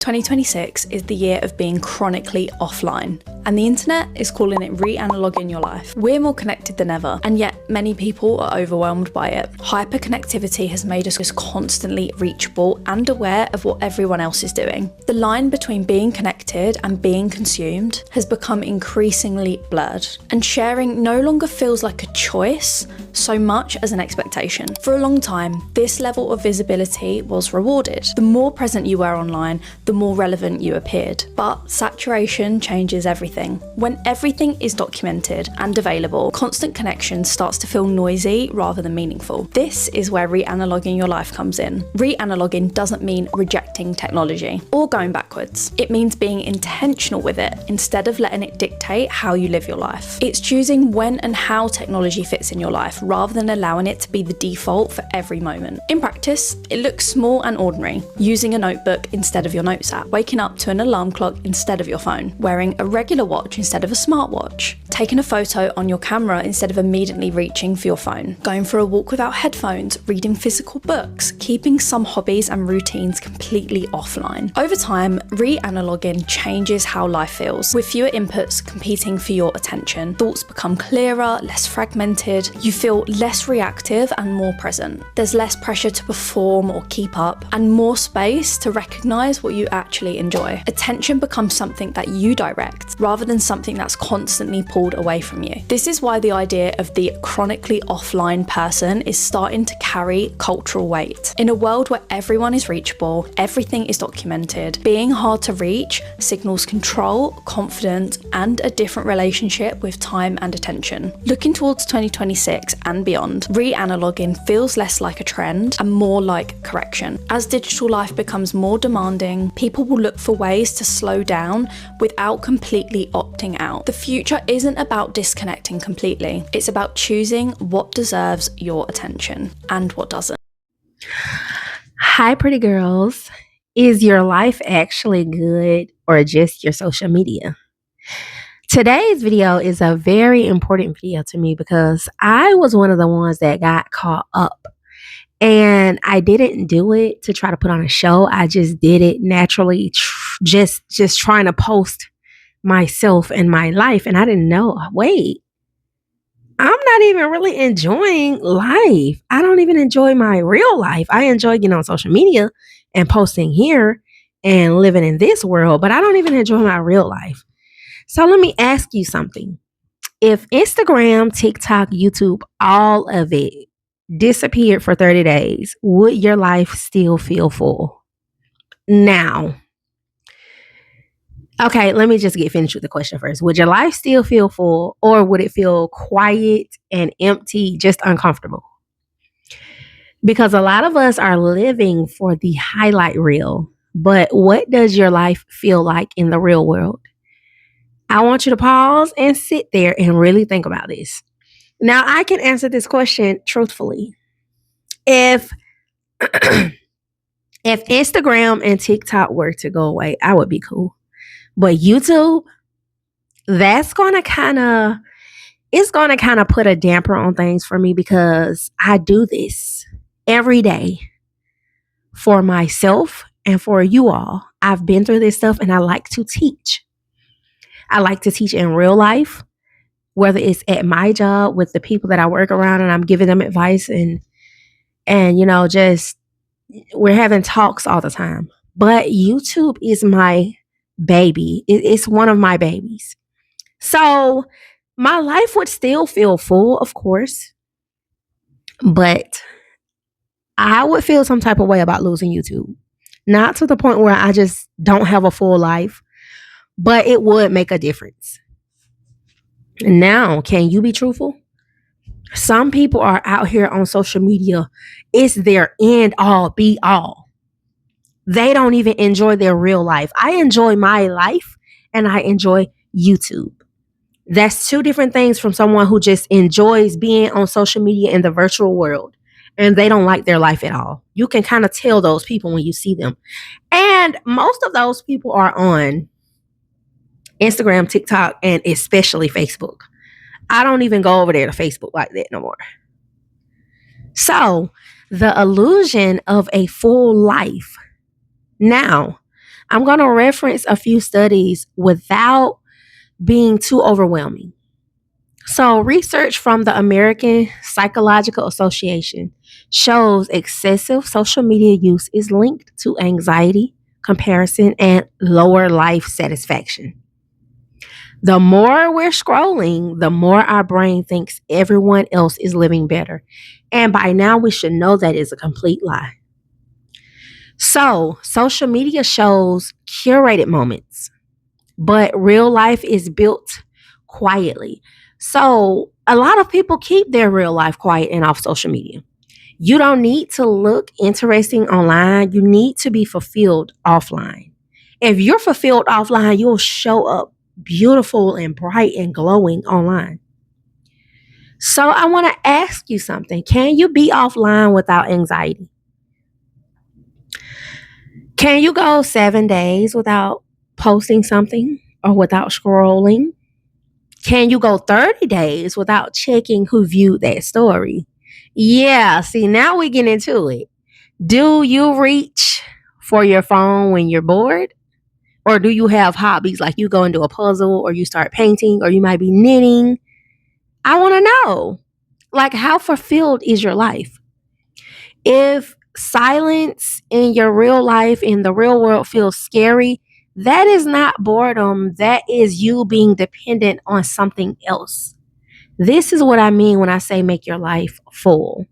2026 is the year of being chronically offline, and the internet is calling it re-analoging your life. We're more connected than ever, and yet many people are overwhelmed by it. Hyperconnectivity has made us constantly reachable and aware of what everyone else is doing. The line between being connected and being consumed has become increasingly blurred, and sharing no longer feels like a choice so much as an expectation. For a long time, this level of visibility was rewarded. The more present you were online, the more relevant you appeared. But saturation changes everything. When everything is documented and available, constant connection starts to feel noisy rather than meaningful. This is where re-analoging your life comes in. Re-analoging doesn't mean rejecting technology or going backwards. It means being intentional with it instead of letting it dictate how you live your life. It's choosing when and how technology fits in your life rather than allowing it to be the default for every moment. In practice, it looks small and ordinary. Using a notebook instead of your notes app, waking up to an alarm clock instead of your phone, wearing a regular watch instead of a smartwatch, taking a photo on your camera instead of immediately reaching for your phone, going for a walk without headphones, reading physical books, keeping some hobbies and routines completely offline. Over time, re-analoging changes how life feels. With fewer inputs competing for your attention, thoughts become clearer, less fragmented, you feel less reactive and more present. There's less pressure to perform or keep up, and more space to recognize what you actually enjoy. Attention becomes something that you direct rather than something that's constantly pulled away from you. This is why the idea of the chronically offline person is starting to carry cultural weight. In a world where everyone is reachable, everything is documented, being hard to reach signals control, confidence, and a different relationship with time and attention. Looking towards 2026 and beyond, re-analoging feels less like a trend and more like correction. As digital life becomes more demanding, people will look for ways to slow down without completely opting out. The future isn't about disconnecting completely. It's about choosing what deserves your attention and what doesn't. Hi, pretty girls. Is your life actually good or just your social media? Today's video is a very important video to me because I was one of the ones that got caught up. And I didn't do it to try to put on a show. I just did it naturally, just trying to post myself and my life. And I didn't know, wait, I'm not even really enjoying life. I don't even enjoy my real life. I enjoy getting on social media and posting here and living in this world, but I don't even enjoy my real life. So let me ask you something. If Instagram, TikTok, YouTube, all of it disappeared for 30 days, would your life still feel full? Now, okay, let me just get finished with the question first. Would your life still feel full, or would it feel quiet and empty, just uncomfortable? Because a lot of us are living for the highlight reel, but what does your life feel like in the real world? I want you to pause and sit there and really think about this. Now, I can answer this question truthfully. If if Instagram and TikTok were to go away, I would be cool. But YouTube, that's gonna kind of put a damper on things for me because I do this every day for myself and for you all. I've been through this stuff and I like to teach. I like to teach in real life, whether it's at my job with the people that I work around and I'm giving them advice and just we're having talks all the time. But YouTube is my baby. It's one of my babies. So my life would still feel full, of course, but I would feel some type of way about losing YouTube. Not to the point where I just don't have a full life, but it would make a difference. Now, can you be truthful? Some people are out here on social media. It's their end all be all. They don't even enjoy their real life. I enjoy my life and I enjoy YouTube. That's two different things from someone who just enjoys being on social media in the virtual world and they don't like their life at all. You can kind of tell those people when you see them. And most of those people are on Instagram, TikTok, and especially Facebook. I don't even go over there to Facebook like that no more. So the illusion of a full life. Now, I'm going to reference a few studies without being too overwhelming. So, research from the American Psychological Association shows excessive social media use is linked to anxiety, comparison, and lower life satisfaction. The more we're scrolling, the more our brain thinks everyone else is living better. And by now, we should know that is a complete lie. So, social media shows curated moments, but real life is built quietly. So, a lot of people keep their real life quiet and off social media. You don't need to look interesting online, you need to be fulfilled offline. If you're fulfilled offline, you'll show up beautiful and bright and glowing online. So, I want to ask you something. Can you be offline without anxiety? Can you go 7 days without posting something or without scrolling? Can you go 30 days without checking who viewed that story? Yeah, see, now we get into it. Do you reach for your phone when you're bored? Or do you have hobbies like you go into a puzzle or you start painting or you might be knitting? I want to know, like, how fulfilled is your life? If silence in your real life, in the real world, feels scary, that is not boredom. That is you being dependent on something else. This is what I mean when I say make your life full.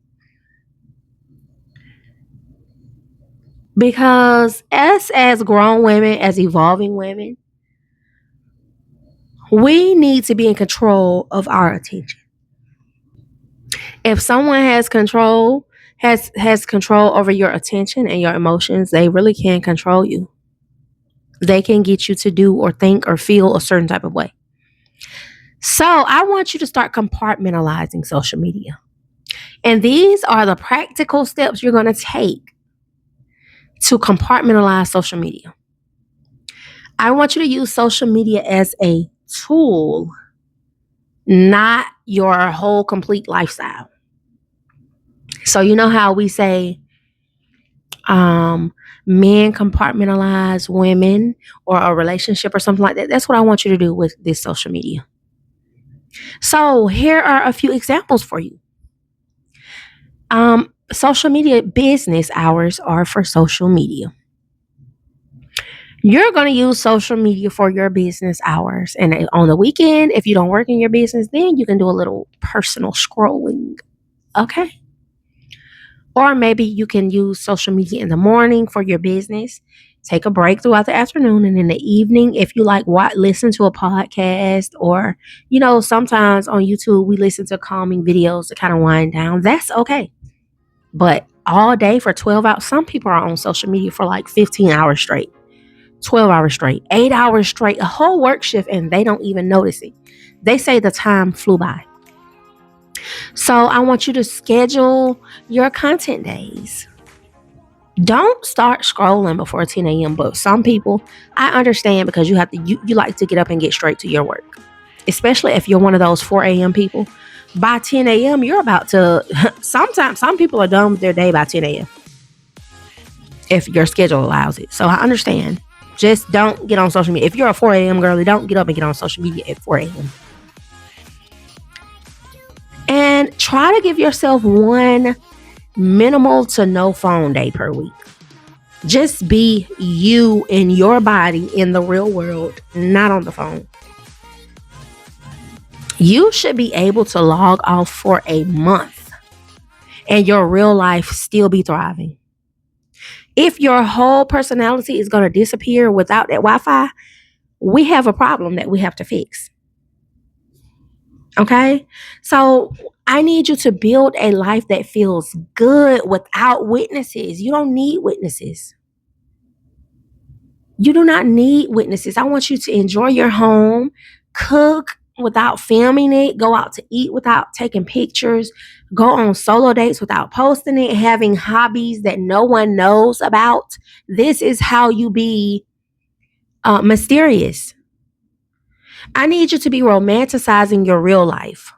Because us as grown women, as evolving women, we need to be in control of our attention. If someone has control over your attention and your emotions, they really can control you. They can get you to do or think or feel a certain type of way. So I want you to start compartmentalizing social media. And these are the practical steps you're going to take to compartmentalize social media. I want you to use social media as a tool, not your whole complete lifestyle. So you know how we say men compartmentalize women or a relationship or something like that? That's what I want you to do with this social media. So here are a few examples for you. Social media business hours are for social media. You're going to use social media for your business hours. And on the weekend, if you don't work in your business, then you can do a little personal scrolling. Okay. Or maybe you can use social media in the morning for your business. Take a break throughout the afternoon, and in the evening, if you like, listen to a podcast, or sometimes on YouTube we listen to calming videos to kind of wind down. That's okay. But all day for 12 hours, some people are on social media for like 15 hours straight, 12 hours straight, 8 hours straight, a whole work shift, and they don't even notice it. They say the time flew by. So I want you to schedule your content days. Don't start scrolling before 10 a.m. But some people, I understand, because you like to get up and get straight to your work. Especially if you're one of those 4 a.m. people. By 10 a.m., you're about to, sometimes some people are done with their day by 10 a.m. if your schedule allows it. So I understand. Just don't get on social media. If you're a 4 a.m. girlie, don't get up and get on social media at 4 a.m. And try to give yourself one minimal to no phone day per week. Just be you in your body in the real world, not on the phone. You should be able to log off for a month and your real life still be thriving. If your whole personality is going to disappear without that Wi-Fi, we have a problem that we have to fix. Okay? So I need you to build a life that feels good without witnesses. You don't need witnesses. You do not need witnesses. I want you to enjoy your home, cook without filming it, go out to eat without taking pictures, go on solo dates without posting it, having hobbies that no one knows about. This is how you be mysterious. I need you to be romanticizing your real life.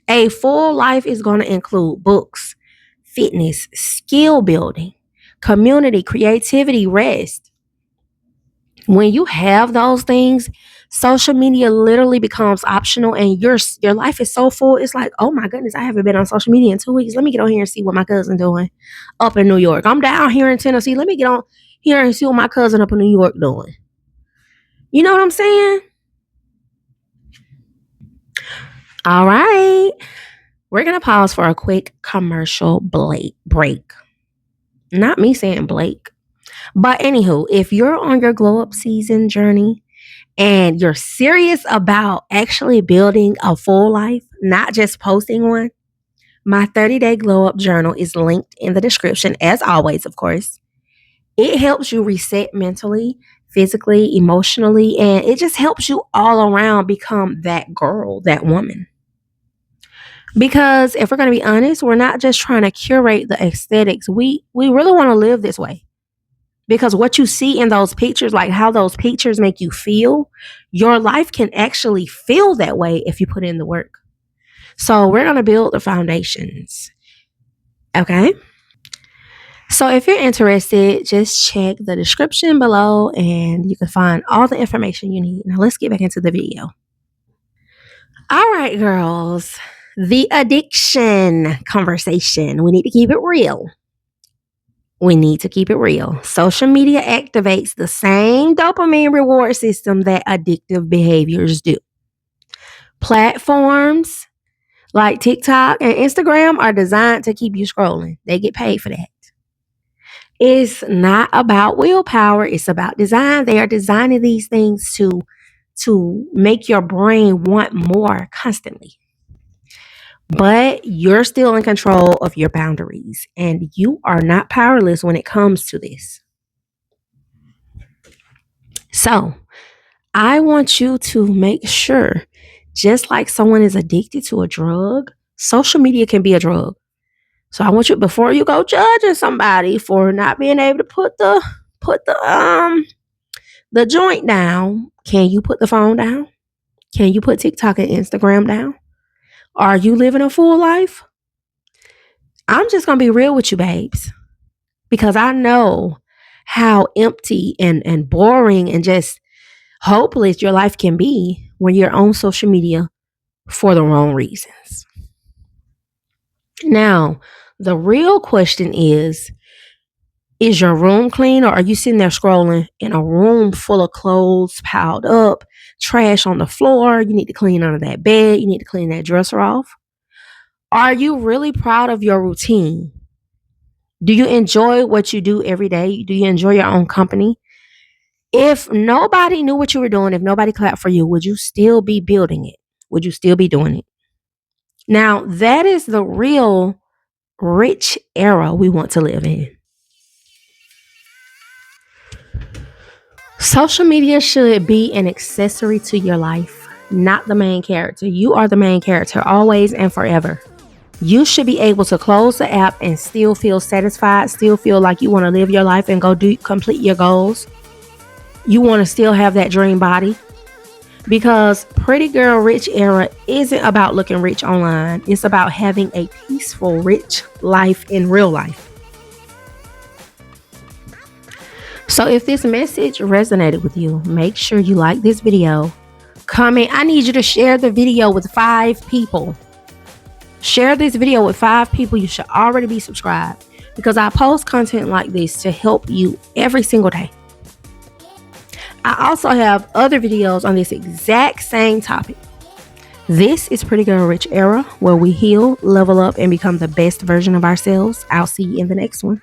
A full life is going to include books, fitness, skill building, community, creativity, rest. When you have those things, social media literally becomes optional, and your life is so full. It's like, oh my goodness, I haven't been on social media in 2 weeks. Let me get on here and see what my cousin doing up in New York. I'm down here in Tennessee. Let me get on here and see what my cousin up in New York doing. You know what I'm saying? All right. We're going to pause for a quick commercial break. Not me saying Blake. But anywho, if you're on your glow up season journey and you're serious about actually building a full life, not just posting one, my 30-day glow up journal is linked in the description, as always, of course. It helps you reset mentally, physically, emotionally, and it just helps you all around become that girl, that woman. Because if we're going to be honest, we're not just trying to curate the aesthetics. We really want to live this way. Because what you see in those pictures, like how those pictures make you feel, your life can actually feel that way if you put in the work. So we're going to build the foundations. Okay? So if you're interested, just check the description below and you can find all the information you need. Now let's get back into the video. All right, girls. The addiction conversation. We need to keep it real. Social media activates the same dopamine reward system that addictive behaviors do. Platforms like TikTok and Instagram are designed to keep you scrolling. They get paid for that. It's not about willpower. It's about design. They are designing these things to make your brain want more constantly. But you're still in control of your boundaries, and you are not powerless when it comes to this. So I want you to make sure, just like someone is addicted to a drug, social media can be a drug. So I want you, before you go judging somebody for not being able to put the joint down, can you put the phone down? Can you put TikTok and Instagram down? Are you living a full life? I'm just going to be real with you, babes, because I know how empty and boring and just hopeless your life can be when you're on social media for the wrong reasons. Now, the real question is your room clean, or are you sitting there scrolling in a room full of clothes piled up, trash on the floor? You need to clean under that bed. You need to clean that dresser off. Are you really proud of your routine? Do you enjoy what you do every day? Do you enjoy your own company? If nobody knew what you were doing, if nobody clapped for you, would you still be building it? Would you still be doing it? Now, that is the real rich era we want to live in. Social media should be an accessory to your life, not the main character. You are the main character always and forever. You should be able to close the app and still feel satisfied, still feel like you want to live your life and go complete your goals. You want to still have that dream body, because pretty girl rich era isn't about looking rich online. It's about having a peaceful, rich life in real life. So if this message resonated with you, make sure you like this video. Comment. I need you to share the video with 5 people. Share this video with 5 people. You should already be subscribed, because I post content like this to help you every single day. I also have other videos on this exact same topic. This is Pretty Girl Rich Era, where we heal, level up, and become the best version of ourselves. I'll see you in the next one.